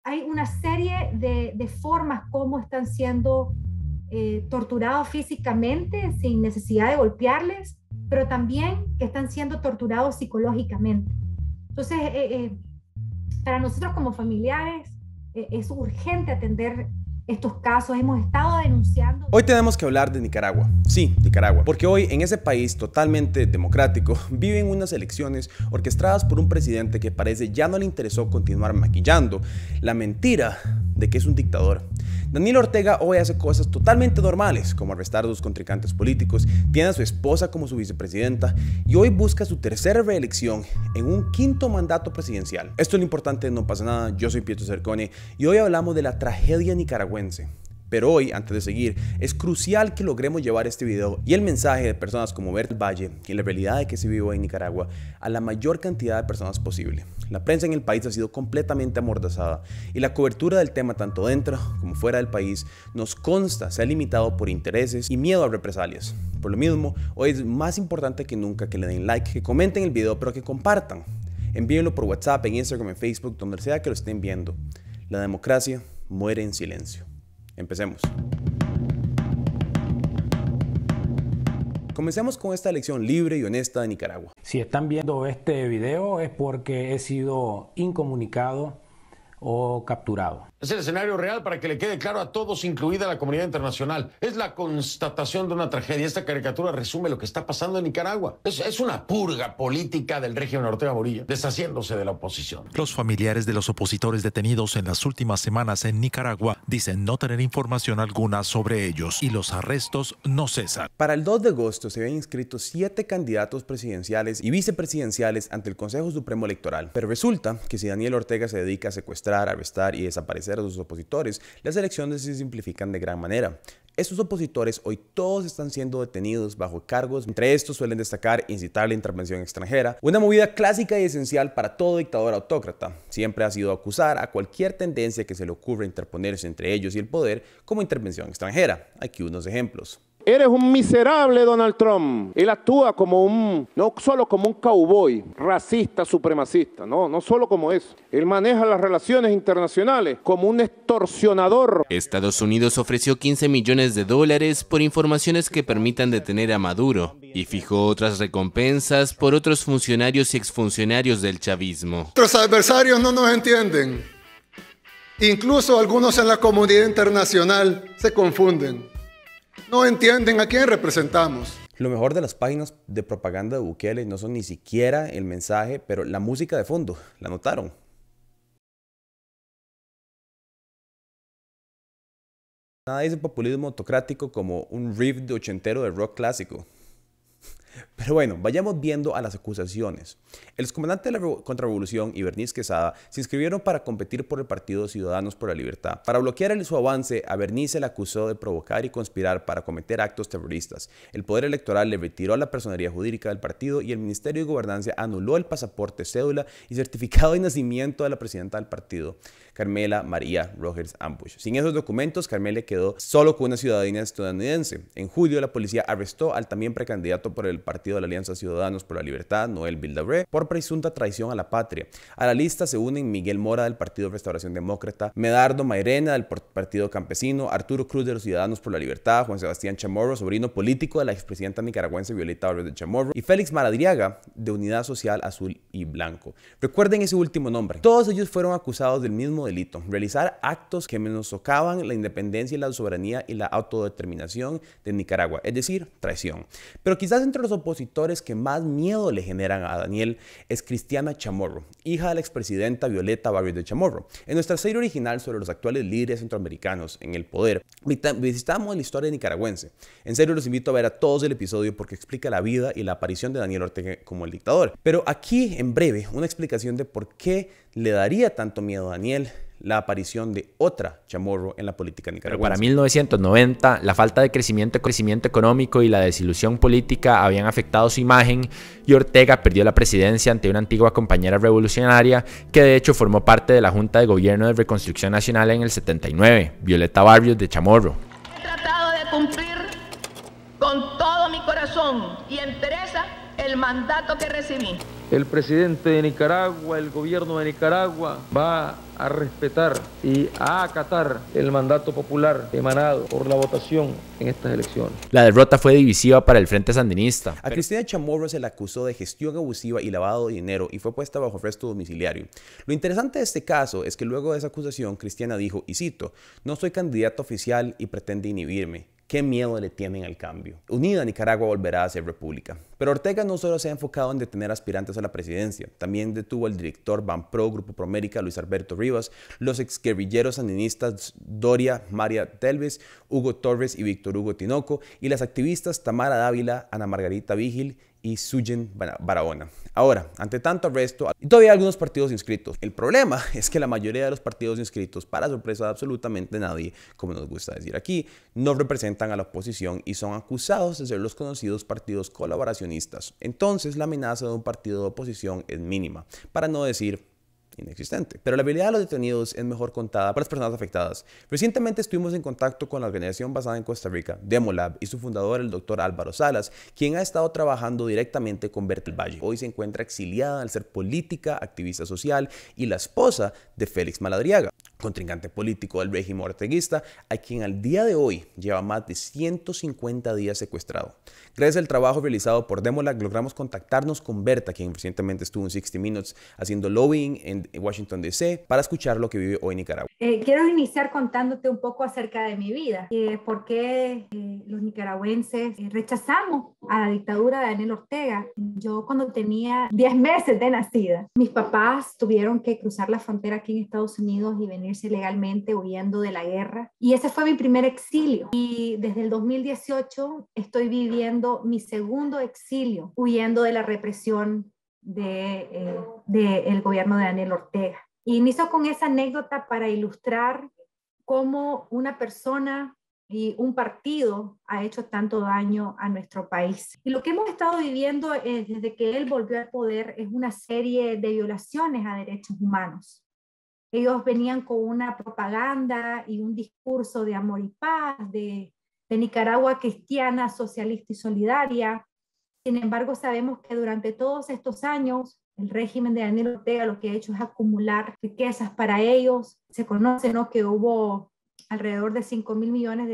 hay una serie de formas como están siendo torturados físicamente sin necesidad de golpearles, pero también que están siendo torturados psicológicamente. Entonces, para nosotros como familiares es urgente atender estos casos. Hemos estado denunciando. Hoy tenemos que hablar de Nicaragua. Sí, Nicaragua. Porque hoy en ese país totalmente democrático viven unas elecciones orquestadas por un presidente que parece ya no le interesó continuar maquillando la mentira de que es un dictador. Daniel Ortega hoy hace cosas totalmente normales, como arrestar a sus contrincantes políticos, tiene a su esposa como su vicepresidenta y hoy busca su tercera reelección en un quinto mandato presidencial. Esto es lo importante, no pasa nada. Yo soy Pietro Cercone y hoy hablamos de la tragedia nicaragüense. Pero hoy, antes de seguir, es crucial que logremos llevar este video y el mensaje de personas como Berta Valle y la realidad de que se vive en Nicaragua a la mayor cantidad de personas posible. La prensa en el país ha sido completamente amordazada y la cobertura del tema tanto dentro como fuera del país nos consta se ha limitado por intereses y miedo a represalias. Por lo mismo, hoy es más importante que nunca que le den like, que comenten el video, pero que compartan. Envíenlo por WhatsApp, en Instagram, en Facebook, donde sea que lo estén viendo. La democracia muere en silencio. Empecemos. Comencemos con esta elección libre y honesta de Nicaragua. Si están viendo este video es porque he sido incomunicado o capturado. Es el escenario real para que le quede claro a todos, incluida la comunidad internacional. Es la constatación de una tragedia. Esta caricatura resume lo que está pasando en Nicaragua. Es una purga política del régimen Ortega Murillo, deshaciéndose de la oposición. Los familiares de los opositores detenidos en las últimas semanas en Nicaragua dicen no tener información alguna sobre ellos y los arrestos no cesan. Para el 2 de agosto se habían inscrito 7 candidatos presidenciales y vicepresidenciales ante el Consejo Supremo Electoral. Pero resulta que si Daniel Ortega se dedica a secuestrar, arrestar y desaparecer a sus opositores, las elecciones se simplifican de gran manera. Estos opositores hoy todos están siendo detenidos bajo cargos. Entre estos suelen destacar incitar la intervención extranjera, una movida clásica y esencial para todo dictador autócrata. Siempre ha sido acusar a cualquier tendencia que se le ocurra interponerse entre ellos y el poder como intervención extranjera. Aquí unos ejemplos. Eres un miserable Donald Trump. Él actúa como no solo como un cowboy, racista, supremacista, no solo como eso. Él maneja las relaciones internacionales como un extorsionador. Estados Unidos ofreció $15 millones por informaciones que permitan detener a Maduro y fijó otras recompensas por otros funcionarios y exfuncionarios del chavismo. Nuestros adversarios no nos entienden. Incluso algunos en la comunidad internacional se confunden. No entienden a quién representamos. Lo mejor de las páginas de propaganda de Bukele no son ni siquiera el mensaje, pero la música de fondo. ¿La notaron? Nada dice populismo autocrático como un riff de ochentero de rock clásico. Pero bueno, vayamos viendo a las acusaciones. El excomandante de la contrarrevolución y Bernice Quesada se inscribieron para competir por el partido Ciudadanos por la Libertad. Para bloquear su avance, a Bernice se le acusó de provocar y conspirar para cometer actos terroristas. El Poder Electoral le retiró la personería jurídica del partido y el Ministerio de Gobernanza anuló el pasaporte, cédula y certificado de nacimiento de la presidenta del partido, Carmela María Rogers Ambush. Sin esos documentos, Carmela quedó solo con una ciudadanía estadounidense. En julio, la policía arrestó al también precandidato por el partido de la Alianza Ciudadanos por la Libertad, Noel Vildabré, por presunta traición a la patria. A la lista se unen Miguel Mora del Partido Restauración Demócrata, Medardo Mairena del Partido Campesino, Arturo Cruz de los Ciudadanos por la Libertad, Juan Sebastián Chamorro, sobrino político de la expresidenta nicaragüense Violeta Barrios de Chamorro, y Félix Madariaga de Unidad Social Azul y Blanco. Recuerden ese último nombre. Todos ellos fueron acusados del mismo delito: realizar actos que menoscaban la independencia y la soberanía y la autodeterminación de Nicaragua, es decir, traición. Pero quizás entre los opositores que más miedo le generan a Daniel es Cristiana Chamorro, hija de la expresidenta Violeta Barrios de Chamorro. En nuestra serie original sobre los actuales líderes centroamericanos en el poder, visitamos la historia nicaragüense. En serio, los invito a ver a todos el episodio porque explica la vida y la aparición de Daniel Ortega como el dictador. Pero aquí, en breve, una explicación de por qué le daría tanto miedo a Daniel la aparición de otra Chamorro en la política nicaragüense. Para 1990, la falta de crecimiento económico y la desilusión política habían afectado su imagen y Ortega perdió la presidencia ante una antigua compañera revolucionaria que de hecho formó parte de la Junta de Gobierno de Reconstrucción Nacional en el 79, Violeta Barrios de Chamorro. He tratado de cumplir con todo mi corazón y entereza el mandato que recibí. El presidente de Nicaragua, el gobierno de Nicaragua va a respetar y a acatar el mandato popular emanado por la votación en estas elecciones. La derrota fue divisiva para el Frente Sandinista. A Cristina Chamorro se le acusó de gestión abusiva y lavado de dinero y fue puesta bajo arresto domiciliario. Lo interesante de este caso es que luego de esa acusación, Cristina dijo, y cito, "No soy candidata oficial y pretende inhibirme. ¿Qué miedo le tienen al cambio? Unida, Nicaragua volverá a ser república". Pero Ortega no solo se ha enfocado en detener aspirantes a la presidencia, también detuvo al director Banpro, Grupo Promérica, Luis Alberto Rivas, los exguerrilleros sandinistas Doria María Telves, Hugo Torres y Víctor Hugo Tinoco, y las activistas Tamara Dávila, Ana Margarita Vigil y Suyen Barahona. Ahora, ante tanto arresto, todavía hay algunos partidos inscritos. El problema es que la mayoría de los partidos inscritos, para sorpresa de absolutamente nadie, como nos gusta decir aquí, no representan a la oposición y son acusados de ser los conocidos partidos colaboracionistas. Entonces, la amenaza de un partido de oposición es mínima, para no decir inexistente. Pero la habilidad de los detenidos es mejor contada por las personas afectadas. Recientemente estuvimos en contacto con la organización basada en Costa Rica, Demolab, y su fundador, el doctor Álvaro Salas, quien ha estado trabajando directamente con Berta del Valle. Hoy se encuentra exiliada al ser política, activista social y la esposa de Félix Maladriaga, contrincante político del régimen orteguista, a quien al día de hoy lleva más de 150 días secuestrado. Gracias al trabajo realizado por Demolab, logramos contactarnos con Berta, quien recientemente estuvo en 60 Minutes haciendo lobbying en Washington DC, para escuchar lo que vive hoy Nicaragua. Quiero iniciar contándote un poco acerca de mi vida, por qué los nicaragüenses rechazamos a la dictadura de Daniel Ortega. Yo cuando tenía 10 meses de nacida, mis papás tuvieron que cruzar la frontera aquí en Estados Unidos y venirse legalmente huyendo de la guerra. Y ese fue mi primer exilio. Y desde el 2018 estoy viviendo mi segundo exilio, huyendo de la represión del gobierno de Daniel Ortega. Inicio con esa anécdota para ilustrar cómo una persona y un partido ha hecho tanto daño a nuestro país. Y lo que hemos estado viviendo desde que él volvió al poder es una serie de violaciones a derechos humanos. Ellos venían con una propaganda y un discurso de amor y paz, de Nicaragua cristiana, socialista y solidaria. Sin embargo, sabemos que durante todos estos años, el régimen de Daniel Ortega lo que ha hecho es acumular riquezas para ellos. Se conoce, ¿no?, que hubo alrededor de $5.000 millones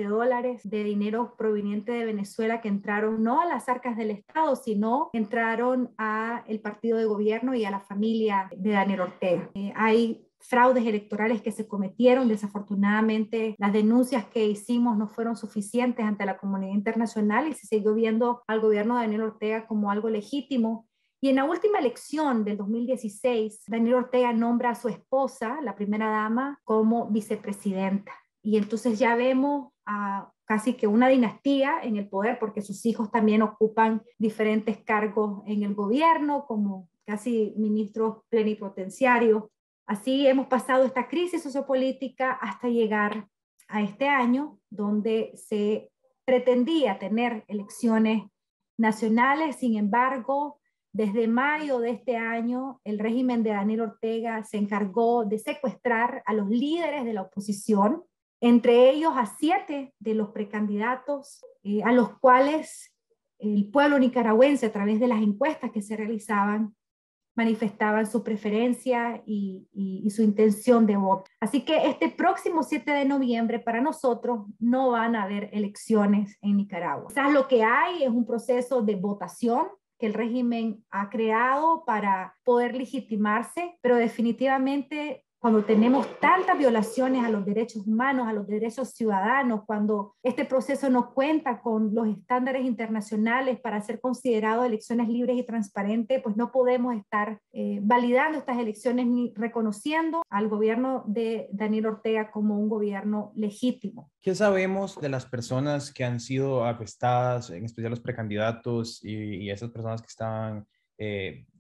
de dinero proveniente de Venezuela que entraron no a las arcas del Estado, sino entraron al partido de gobierno y a la familia de Daniel Ortega. Hay fraudes electorales que se cometieron. Desafortunadamente, las denuncias que hicimos no fueron suficientes ante la comunidad internacional y se siguió viendo al gobierno de Daniel Ortega como algo legítimo. Y en la última elección del 2016, Daniel Ortega nombra a su esposa, la primera dama, como vicepresidenta. Y entonces ya vemos a casi que una dinastía en el poder, porque sus hijos también ocupan diferentes cargos en el gobierno, como casi ministros plenipotenciarios. Así hemos pasado esta crisis sociopolítica hasta llegar a este año, donde se pretendía tener elecciones nacionales. Sin embargo, desde mayo de este año, el régimen de Daniel Ortega se encargó de secuestrar a los líderes de la oposición, entre ellos a 7 de los precandidatos, a los cuales el pueblo nicaragüense, a través de las encuestas que se realizaban, manifestaban su preferencia y su intención de voto. Así que este próximo 7 de noviembre para nosotros no van a haber elecciones en Nicaragua. Quizás lo que hay es un proceso de votación que el régimen ha creado para poder legitimarse, pero definitivamente cuando tenemos tantas violaciones a los derechos humanos, a los derechos ciudadanos, cuando este proceso no cuenta con los estándares internacionales para ser considerado elecciones libres y transparentes, pues no podemos estar validando estas elecciones ni reconociendo al gobierno de Daniel Ortega como un gobierno legítimo. ¿Qué sabemos de las personas que han sido arrestadas, en especial los precandidatos y esas personas que estaban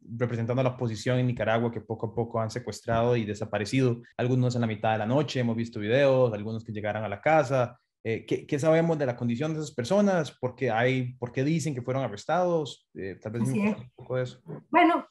representando a la oposición en Nicaragua, que poco a poco han secuestrado y desaparecido? Algunos en la mitad de la noche, hemos visto videos, algunos que llegaron a la casa. ¿Qué sabemos de la condición de esas personas? ¿Por qué dicen que fueron arrestados? Tal vez un poco de eso. Bueno,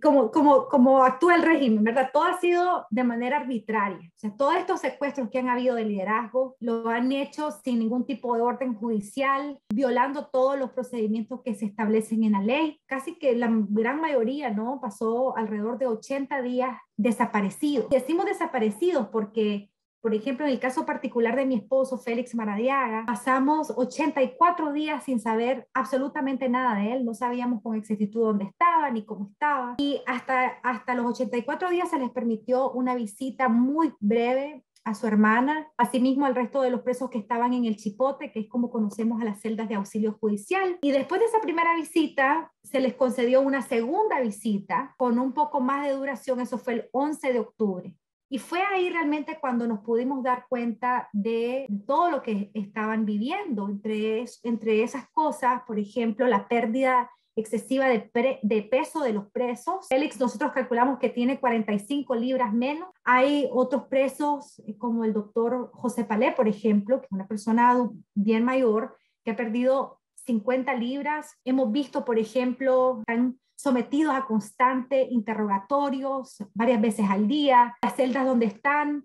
como actúa el régimen, ¿verdad? Todo ha sido de manera arbitraria. O sea, todos estos secuestros que han habido de liderazgo lo han hecho sin ningún tipo de orden judicial, violando todos los procedimientos que se establecen en la ley. Casi que la gran mayoría, ¿no? Pasó alrededor de 80 días desaparecidos. Decimos desaparecidos porque, por ejemplo, en el caso particular de mi esposo, Félix Maradiaga, pasamos 84 días sin saber absolutamente nada de él. No sabíamos con exactitud dónde estaba ni cómo estaba. Y hasta los 84 días se les permitió una visita muy breve a su hermana, asimismo al resto de los presos que estaban en el Chipote, que es como conocemos a las celdas de auxilio judicial. Y después de esa primera visita, se les concedió una segunda visita con un poco más de duración. Eso fue el 11 de octubre. Y fue ahí realmente cuando nos pudimos dar cuenta de todo lo que estaban viviendo. Entre esas cosas, por ejemplo, la pérdida excesiva de peso de los presos. Félix, nosotros calculamos que tiene 45 libras menos. Hay otros presos, como el doctor José Palé, por ejemplo, que es una persona bien mayor, que ha perdido 50 libras. Hemos visto, por ejemplo, sometidos a constantes interrogatorios varias veces al día. Las celdas donde están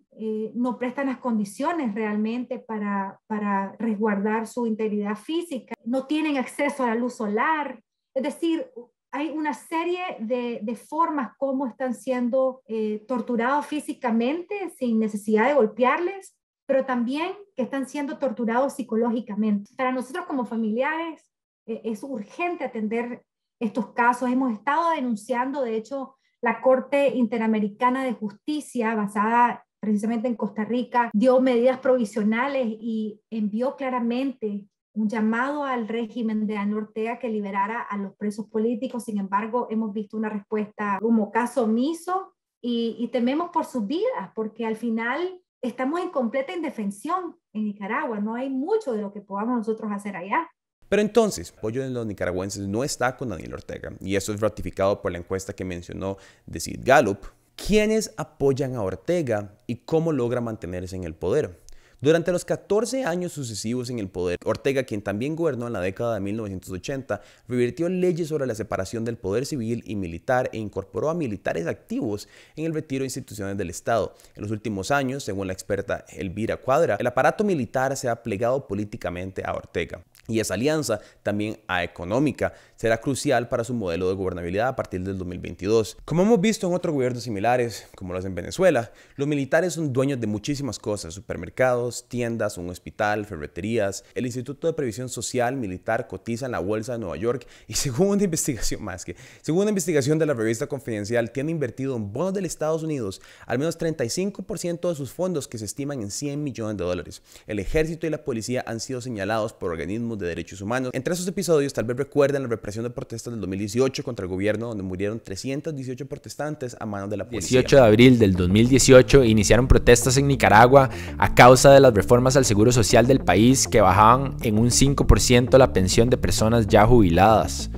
no prestan las condiciones realmente para resguardar su integridad física. No tienen acceso a la luz solar. Es decir, hay una serie de formas como están siendo torturados físicamente sin necesidad de golpearles, pero también que están siendo torturados psicológicamente. Para nosotros como familiares es urgente atender estos casos. Hemos estado denunciando, de hecho, la Corte Interamericana de Justicia, basada precisamente en Costa Rica, dio medidas provisionales y envió claramente un llamado al régimen de Daniel Ortega que liberara a los presos políticos. Sin embargo, hemos visto una respuesta como caso omiso y tememos por sus vidas, porque al final estamos en completa indefensión en Nicaragua. No hay mucho de lo que podamos nosotros hacer allá. Pero entonces, el apoyo de los nicaragüenses no está con Daniel Ortega, y eso es ratificado por la encuesta que mencionó de Sid Gallup. ¿Quiénes apoyan a Ortega y cómo logra mantenerse en el poder? Durante los 14 años sucesivos en el poder, Ortega, quien también gobernó en la década de 1980, revirtió leyes sobre la separación del poder civil y militar e incorporó a militares activos en el retiro de instituciones del Estado. En los últimos años, según la experta Elvira Cuadra, el aparato militar se ha plegado políticamente a Ortega. Y esa alianza, también a económica, será crucial para su modelo de gobernabilidad a partir del 2022. Como hemos visto en otros gobiernos similares, como los en Venezuela, los militares son dueños de muchísimas cosas: supermercados, tiendas, un hospital, ferreterías. El Instituto de Previsión Social Militar cotiza en la Bolsa de Nueva York y según una investigación de la revista Confidencial, tiene invertido en bonos del Estados Unidos al menos 35% de sus fondos, que se estiman en $100 millones. El ejército y la policía han sido señalados por organismos de derechos humanos. Entre esos episodios, tal vez recuerden la represión de protestas del 2018 contra el gobierno, donde murieron 318 protestantes a manos de la policía. 18 de abril del 2018 iniciaron protestas en Nicaragua a causa de las reformas al seguro social del país que bajaban en un 5% la pensión de personas ya jubiladas.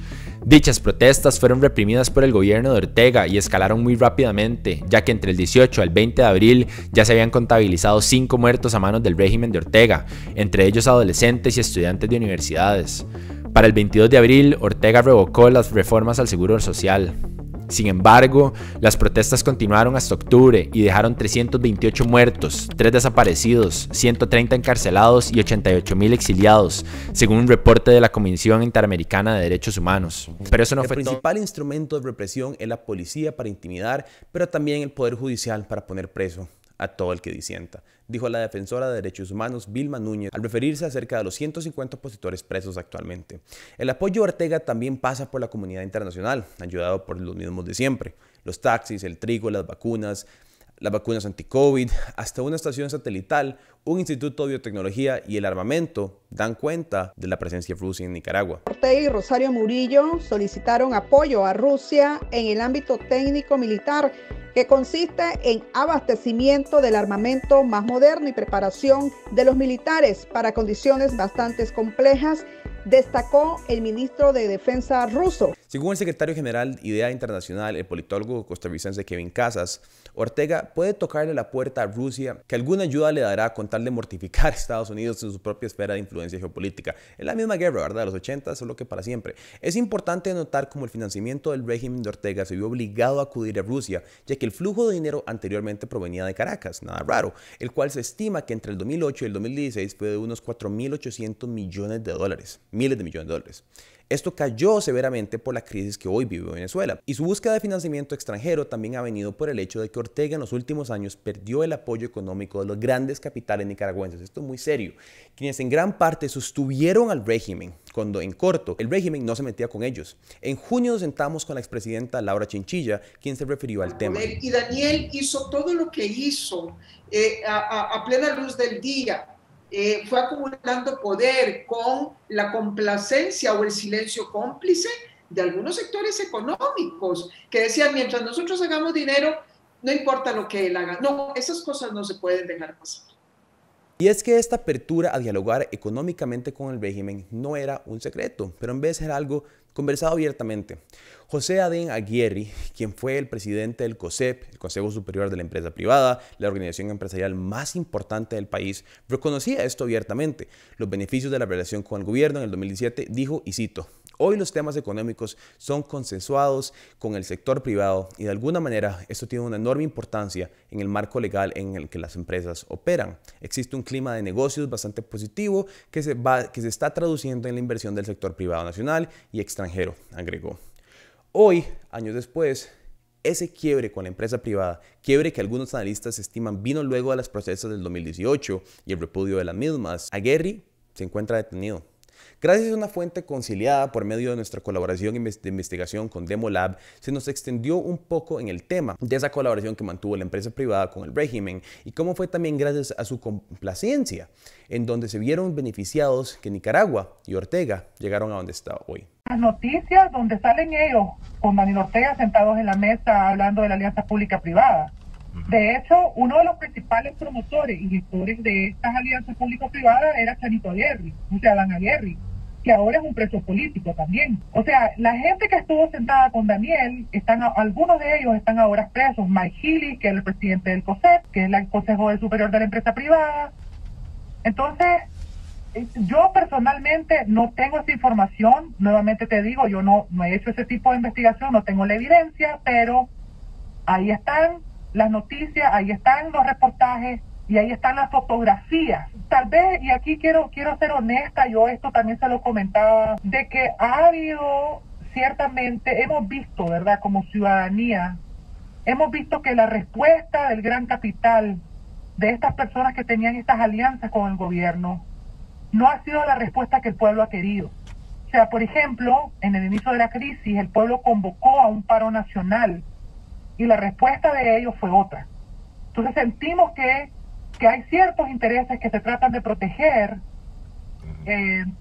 Dichas protestas fueron reprimidas por el gobierno de Ortega y escalaron muy rápidamente, ya que entre el 18 al 20 de abril ya se habían contabilizado 5 muertos a manos del régimen de Ortega, entre ellos adolescentes y estudiantes de universidades. Para el 22 de abril, Ortega revocó las reformas al seguro social. Sin embargo, las protestas continuaron hasta octubre y dejaron 328 muertos, 3 desaparecidos, 130 encarcelados y 88,000 exiliados, según un reporte de la Comisión Interamericana de Derechos Humanos. Pero eso no fue todo. El principal instrumento de represión es la policía para intimidar, pero también el Poder Judicial para poner preso a todo el que disienta, dijo la defensora de derechos humanos Vilma Núñez al referirse acerca de los 150 opositores presos actualmente. El apoyo a Ortega también pasa por la comunidad internacional, ayudado por los mismos de siempre: los taxis, el trigo, las vacunas anti-COVID, hasta una estación satelital, un instituto de biotecnología y el armamento dan cuenta de la presencia de Rusia en Nicaragua. Ortega y Rosario Murillo solicitaron apoyo a Rusia en el ámbito técnico-militar, que consiste en abastecimiento del armamento más moderno y preparación de los militares para condiciones bastante complejas destacó el ministro de Defensa ruso. Según el secretario general IDEA Internacional, el politólogo costarricense Kevin Casas, Ortega puede tocarle la puerta a Rusia, que alguna ayuda le dará con tal de mortificar a Estados Unidos en su propia esfera de influencia geopolítica. Es la misma guerra, ¿verdad? De los 80, solo que para siempre. Es importante notar cómo el financiamiento del régimen de Ortega se vio obligado a acudir a Rusia, ya que el flujo de dinero anteriormente provenía de Caracas, nada raro, el cual se estima que entre el 2008 y el 2016 fue de unos 4.800 millones de dólares, miles de millones de dólares. Esto cayó severamente por la crisis que hoy vive Venezuela, y su búsqueda de financiamiento extranjero también ha venido por el hecho de que Ortega en los últimos años perdió el apoyo económico de los grandes capitales nicaragüenses. Esto es muy serio, quienes en gran parte sostuvieron al régimen, cuando en corto el régimen no se metía con ellos. En junio nos sentamos con la expresidenta Laura Chinchilla, quien se refirió al tema. Y Daniel hizo todo lo que hizo a plena luz del día. Fue acumulando poder con la complacencia o el silencio cómplice de algunos sectores económicos que decían, mientras nosotros hagamos dinero, no importa lo que él haga. No, esas cosas no se pueden dejar pasar. Y es que esta apertura a dialogar económicamente con el régimen no era un secreto, pero en vez era algo conversado abiertamente. José Adén Aguirre, quien fue el presidente del COSEP, el Consejo Superior de la Empresa Privada, la organización empresarial más importante del país, reconocía esto abiertamente. Los beneficios de la relación con el gobierno en el 2017 dijo, y cito, hoy los temas económicos son consensuados con el sector privado y de alguna manera esto tiene una enorme importancia en el marco legal en el que las empresas operan. Existe un clima de negocios bastante positivo que se está traduciendo en la inversión del sector privado nacional y extranjero, agregó. Hoy, años después, ese quiebre con la empresa privada, quiebre que algunos analistas estiman vino luego de las protestas del 2018 y el repudio de las mismas, Aguirre se encuentra detenido. Gracias a una fuente conciliada por medio de nuestra colaboración de investigación con Demolab, se nos extendió un poco en el tema de esa colaboración que mantuvo la empresa privada con el régimen y cómo fue también gracias a su complacencia, en donde se vieron beneficiados que Nicaragua y Ortega llegaron a donde está hoy. Las noticias donde salen ellos con Daniel Ortega sentados en la mesa hablando de la alianza pública-privada. De hecho, uno de los principales promotores y gestores de estas alianzas público-privadas era Chanito Aguirre, o sea, Dan Aguirre, que ahora es un preso político también. O sea, la gente que estuvo sentada con Daniel, algunos de ellos están ahora presos. Mike Healy, que es el presidente del COSEP, que es el Consejo Superior de la Empresa Privada. Entonces, yo personalmente no tengo esa información, nuevamente te digo, yo no he hecho ese tipo de investigación, no tengo la evidencia, pero ahí están las noticias, ahí están los reportajes y ahí están las fotografías. Tal vez, y aquí quiero ser honesta, yo esto también se lo comentaba, de que ha habido, ciertamente, hemos visto, ¿verdad?, como ciudadanía, hemos visto que la respuesta del gran capital de estas personas que tenían estas alianzas con el gobierno no ha sido la respuesta que el pueblo ha querido. O sea, por ejemplo, en el inicio de la crisis, el pueblo convocó a un paro nacional y la respuesta de ellos fue otra. Entonces sentimos que hay ciertos intereses que se tratan de proteger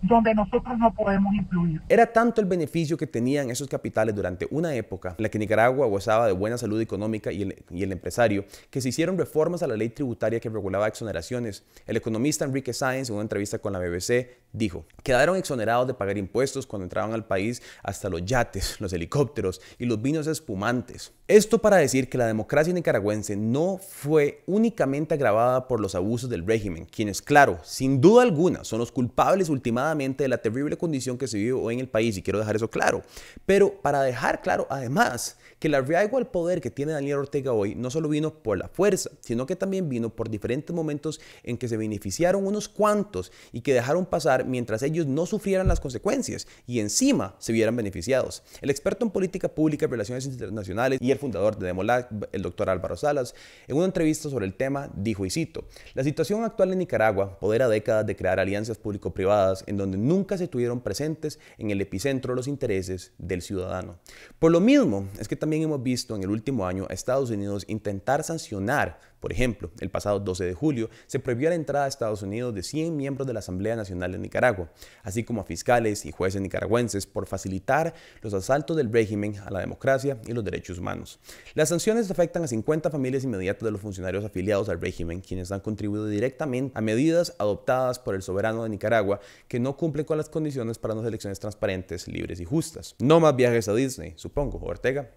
donde nosotros no podemos influir. Era tanto el beneficio que tenían esos capitales durante una época en la que Nicaragua gozaba de buena salud económica y el empresario, que se hicieron reformas a la ley tributaria que regulaba exoneraciones. El economista Enrique Sáenz, en una entrevista con la BBC, dijo, quedaron exonerados de pagar impuestos cuando entraban al país hasta los yates, los helicópteros y los vinos espumantes. Esto para decir que la democracia nicaragüense no fue únicamente agravada por los abusos del régimen, quienes, claro, sin duda alguna, son los culpables últimamente de la terrible condición que se vive hoy en el país, y quiero dejar eso claro. Pero para dejar claro, además, que el arraigo al poder que tiene Daniel Ortega hoy no solo vino por la fuerza, sino que también vino por diferentes momentos en que se beneficiaron unos cuantos y que dejaron pasar mientras ellos no sufrieran las consecuencias y encima se vieran beneficiados. El experto en política pública y relaciones internacionales y el fundador de Demolab, el doctor Álvaro Salas, en una entrevista sobre el tema dijo, y cito, la situación actual en Nicaragua podera décadas de crear alianzas público-privadas en donde nunca se tuvieron presentes en el epicentro de los intereses del ciudadano. Por lo mismo, es que también hemos visto en el último año a Estados Unidos intentar sancionar Por ejemplo, el pasado 12 de julio se prohibió la entrada a Estados Unidos de 100 miembros de la Asamblea Nacional de Nicaragua, así como a fiscales y jueces nicaragüenses por facilitar los asaltos del régimen a la democracia y los derechos humanos. Las sanciones afectan a 50 familias inmediatas de los funcionarios afiliados al régimen, quienes han contribuido directamente a medidas adoptadas por el soberano de Nicaragua que no cumplen con las condiciones para unas elecciones transparentes, libres y justas. No más viajes a Disney, supongo, Ortega.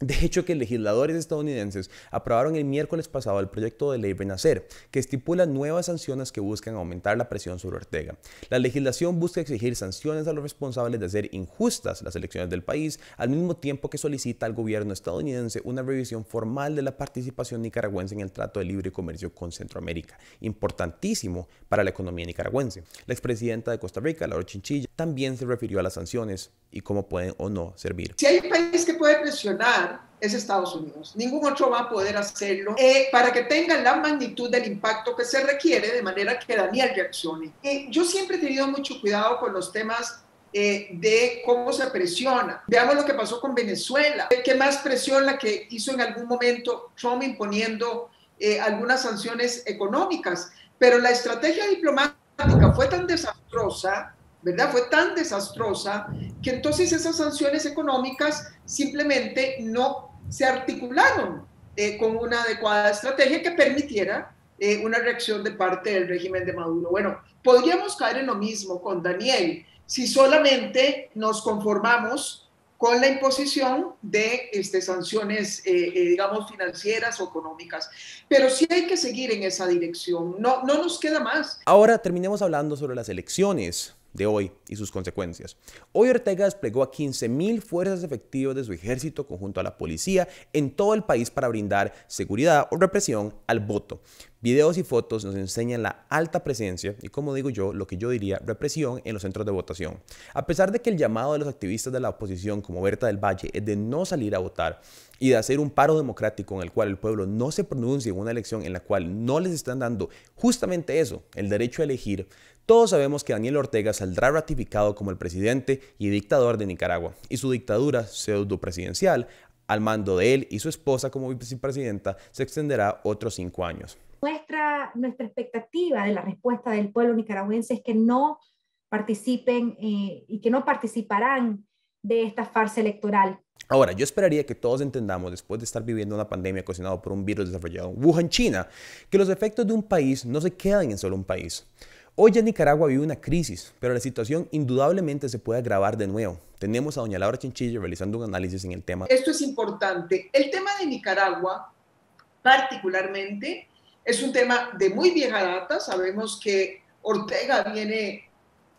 De hecho, que legisladores estadounidenses aprobaron el miércoles pasado el proyecto de ley Renacer, que estipula nuevas sanciones que buscan aumentar la presión sobre Ortega. La legislación busca exigir sanciones a los responsables de hacer injustas las elecciones del país, al mismo tiempo que solicita al gobierno estadounidense una revisión formal de la participación nicaragüense en el Trato de Libre Comercio con Centroamérica, importantísimo para la economía nicaragüense. La expresidenta de Costa Rica, Laura Chinchilla, también se refirió a las sanciones y cómo pueden o no servir. Si hay un país que puede presionar, es Estados Unidos. Ningún otro va a poder hacerlo para que tengan la magnitud del impacto que se requiere, de manera que Daniel reaccione. Yo siempre he tenido mucho cuidado con los temas de cómo se presiona. Veamos lo que pasó con Venezuela. ¿Qué más presión la que hizo en algún momento Trump imponiendo algunas sanciones económicas? Pero la estrategia diplomática fue tan desastrosa, ¿verdad? Fue tan desastrosa que entonces esas sanciones económicas simplemente no se articularon con una adecuada estrategia que permitiera una reacción de parte del régimen de Maduro. Bueno, podríamos caer en lo mismo con Daniel si solamente nos conformamos con la imposición de sanciones, digamos, financieras o económicas. Pero sí hay que seguir en esa dirección, no nos queda más. Ahora terminemos hablando sobre las elecciones de hoy y sus consecuencias. Hoy Ortega desplegó a 15.000 fuerzas efectivas de su ejército conjunto a la policía en todo el país para brindar seguridad o represión al voto. Videos y fotos nos enseñan la alta presencia y, como digo yo, lo que yo diría represión en los centros de votación. A pesar de que el llamado de los activistas de la oposición como Berta del Valle es de no salir a votar y de hacer un paro democrático en el cual el pueblo no se pronuncie en una elección en la cual no les están dando justamente eso, el derecho a elegir, todos sabemos que Daniel Ortega saldrá ratificado como el presidente y dictador de Nicaragua, y su dictadura pseudo-presidencial, al mando de él y su esposa como vicepresidenta, se extenderá otros 5 años. Nuestra expectativa de la respuesta del pueblo nicaragüense es que no participen y que no participarán de esta farsa electoral. Ahora, yo esperaría que todos entendamos, después de estar viviendo una pandemia ocasionada por un virus desarrollado en Wuhan, China, que los efectos de un país no se quedan en solo un país. Hoy ya Nicaragua vive una crisis, pero la situación indudablemente se puede agravar de nuevo. Tenemos a doña Laura Chinchilla realizando un análisis en el tema. Esto es importante. El tema de Nicaragua, particularmente, es un tema de muy vieja data. Sabemos que Ortega viene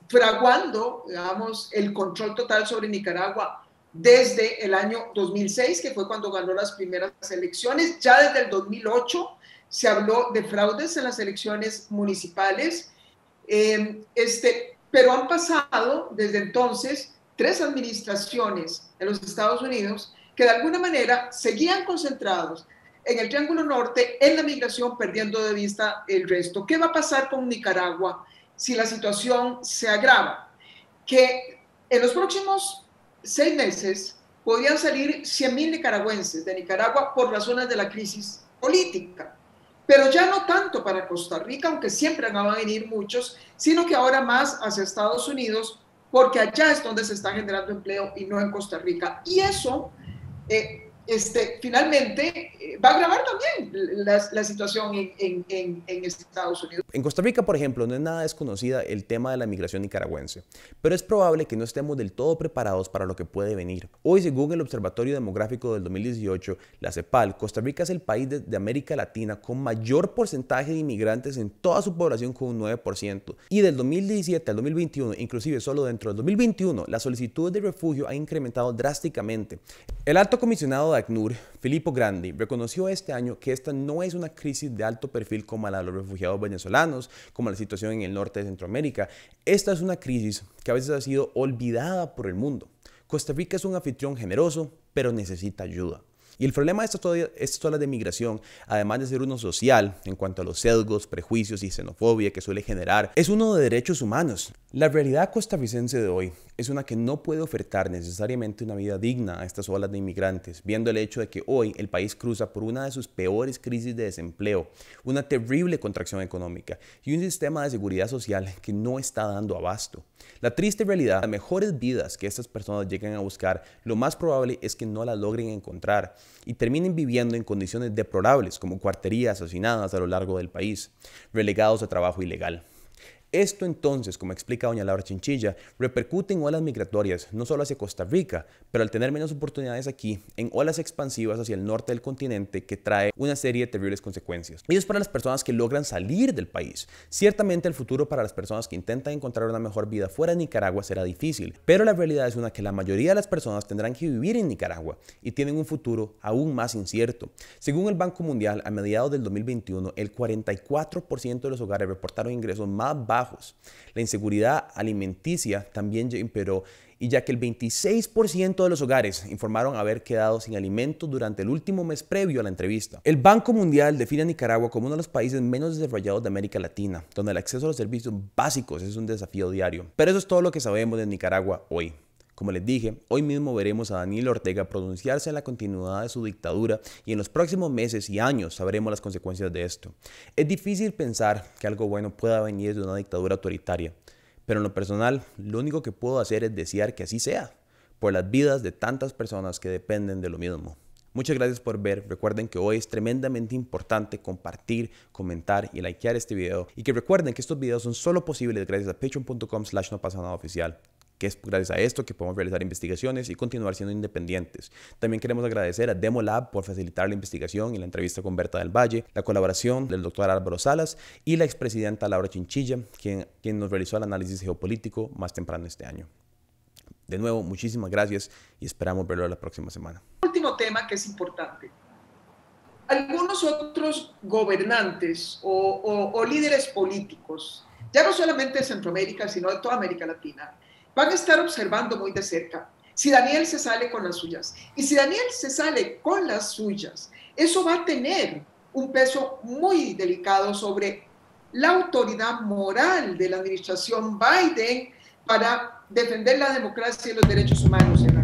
fraguando, digamos, el control total sobre Nicaragua desde el año 2006, que fue cuando ganó las primeras elecciones. Ya desde el 2008 se habló de fraudes en las elecciones municipales. Pero han pasado desde entonces 3 administraciones en los Estados Unidos que de alguna manera seguían concentrados en el Triángulo Norte, en la migración, perdiendo de vista el resto. ¿Qué va a pasar con Nicaragua si la situación se agrava? Que en los próximos 6 meses podrían salir 100.000 nicaragüenses de Nicaragua por razones de la crisis política. Pero ya no tanto para Costa Rica, aunque siempre van a venir muchos, sino que ahora más hacia Estados Unidos, porque allá es donde se está generando empleo y no en Costa Rica. Y eso finalmente va a agravar también la situación en Estados Unidos. En Costa Rica, por ejemplo, no es nada desconocida el tema de la migración nicaragüense, pero es probable que no estemos del todo preparados para lo que puede venir. Hoy, según el Observatorio Demográfico del 2018, la CEPAL, Costa Rica es el país de América Latina con mayor porcentaje de inmigrantes en toda su población, con un 9%. Y del 2017 al 2021, inclusive solo dentro del 2021, las solicitudes de refugio han incrementado drásticamente. El alto comisionado de ACNUR, Filippo Grandi, reconoció este año que esta no es una crisis de alto perfil como la de los refugiados venezolanos, como la situación en el norte de Centroamérica. Esta es una crisis que a veces ha sido olvidada por el mundo. Costa Rica es un anfitrión generoso, pero necesita ayuda. Y el problema de estas olas de migración, además de ser uno social en cuanto a los sesgos, prejuicios y xenofobia que suele generar, es uno de derechos humanos. La realidad costarricense de hoy es una que no puede ofertar necesariamente una vida digna a estas olas de inmigrantes, viendo el hecho de que hoy el país cruza por una de sus peores crisis de desempleo, una terrible contracción económica y un sistema de seguridad social que no está dando abasto. La triste realidad, las mejores vidas que estas personas lleguen a buscar, lo más probable es que no las logren encontrar y terminen viviendo en condiciones deplorables como cuarterías hacinadas a lo largo del país, relegados a trabajo ilegal. Esto entonces, como explica doña Laura Chinchilla, repercute en olas migratorias, no solo hacia Costa Rica, pero al tener menos oportunidades aquí, en olas expansivas hacia el norte del continente que trae una serie de terribles consecuencias. Y es para las personas que logran salir del país. Ciertamente el futuro para las personas que intentan encontrar una mejor vida fuera de Nicaragua será difícil, pero la realidad es una que la mayoría de las personas tendrán que vivir en Nicaragua y tienen un futuro aún más incierto. Según el Banco Mundial, a mediados del 2021, el 44% de los hogares reportaron ingresos más bajos. La inseguridad alimenticia también imperó, y ya que el 26% de los hogares informaron haber quedado sin alimentos durante el último mes previo a la entrevista. El Banco Mundial define a Nicaragua como uno de los países menos desarrollados de América Latina, donde el acceso a los servicios básicos es un desafío diario. Pero eso es todo lo que sabemos de Nicaragua hoy. Como les dije, hoy mismo veremos a Daniel Ortega pronunciarse en la continuidad de su dictadura y en los próximos meses y años sabremos las consecuencias de esto. Es difícil pensar que algo bueno pueda venir de una dictadura autoritaria, pero en lo personal, lo único que puedo hacer es desear que así sea, por las vidas de tantas personas que dependen de lo mismo. Muchas gracias por ver. Recuerden que hoy es tremendamente importante compartir, comentar y likear este video. Y que recuerden que estos videos son solo posibles gracias a patreon.com/nopasanadaoficial. Que es gracias a esto que podemos realizar investigaciones y continuar siendo independientes. También queremos agradecer a Demolab por facilitar la investigación y la entrevista con Berta del Valle, la colaboración del Dr. Álvaro Salas y la expresidenta Laura Chinchilla, quien nos realizó el análisis geopolítico más temprano este año. De nuevo, muchísimas gracias y esperamos verlo la próxima semana. Último tema que es importante. Algunos otros gobernantes o líderes políticos, ya no solamente de Centroamérica, sino de toda América Latina, van a estar observando muy de cerca si Daniel se sale con las suyas. Y si Daniel se sale con las suyas, eso va a tener un peso muy delicado sobre la autoridad moral de la administración Biden para defender la democracia y los derechos humanos en